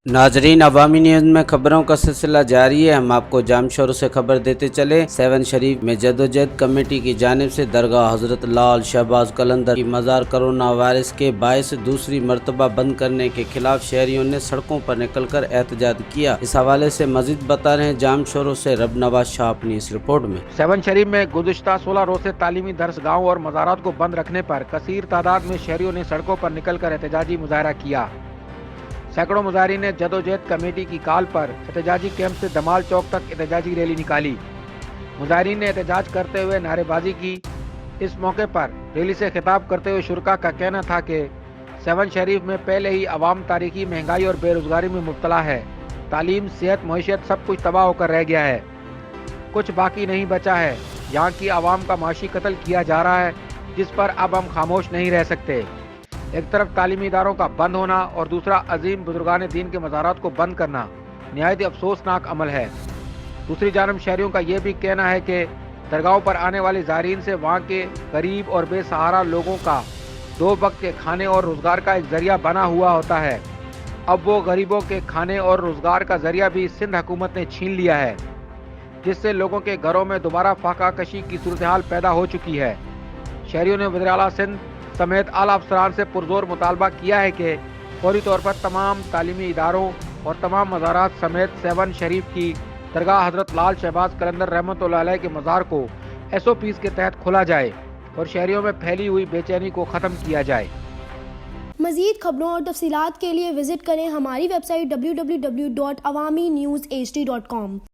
नाजरीन, अवामी न्यूज़ में खबरों का सिलसिला जारी है। हम आपको जाम शोर से खबर देते चले। सेवन शरीफ में जदोजहद कमेटी की जानिब से दरगाह हजरत लाल शहबाज कलंदर की मज़ार कोरोना वायरस के बायस दूसरी मरतबा बंद करने के खिलाफ शहरियों ने सड़कों पर निकल कर एहतजाज किया। इस हवाले से मजीद बता रहे हैं जाम शोरों से रब नवाज शाह अपनी इस रिपोर्ट में। सेवन शरीफ में गुज़िश्ता 16 रोज से तालीमी दरसगाहों और मज़ारात को बंद रखने पर कसीर तादाद में शहरियों ने सड़कों पर निकल कर एहतजाजी मुजाहरा किया। सैकड़ों मुजाहिरीन ने जदोजहद कमेटी की कॉल पर एहतजाजी कैंप से दमाल चौक तक एहतजाजी रैली निकाली। मुजाहिरीन ने एहतजाज करते हुए नारेबाजी की। इस मौके पर रैली से खिताब करते हुए शुरका का कहना था कि सेवन शरीफ में पहले ही अवाम तारीखी महंगाई और बेरोजगारी में मुब्तला है। तालीम, सेहत, मईशत सब कुछ तबाह होकर रह गया है, कुछ बाकी नहीं बचा है। यहाँ की आवाम का माशी कत्ल किया जा रहा है, जिस पर अब हम खामोश नहीं रह सकते। एक तरफ तालीमी इदारों का बंद होना और दूसरा अजीम बुजुर्गान दीन के मज़ारात को बंद करना निहायत अफसोसनाक अमल है। दूसरी जानब शहरियों का यह भी कहना है कि दरगाहों पर आने वाले ज़ायरीन से वहाँ के गरीब और बेसहारा लोगों का 2 वक्त के खाने और रोज़गार का एक ज़रिया बना हुआ होता है। अब वो गरीबों के खाने और रोज़गार का ज़रिया भी सिंध हुकूमत ने छीन लिया है, जिससे लोगों के घरों में दोबारा फाका कशी की सूरत हाल पैदा हो चुकी है। शहरियों ने वज़ीर आला सिंध समेत आला अफसरान से पुरजोर मुतालबा किया है कि फौरी तौर पर तमाम तालीमी इदारों और तमाम मज़ारात समेत सेवन शरीफ की दरगाह हजरत लाल शहबाज कलंदर रहमतुल्लाह अलैह के मज़ार को SOPs के तहत खोला जाए और शहरियों में फैली हुई बेचैनी को ख़त्म किया जाए। मज़ीद खबरों और तफसीलात के लिए विज़िट करें हमारी वेबसाइट www.awamiNewsHD.com।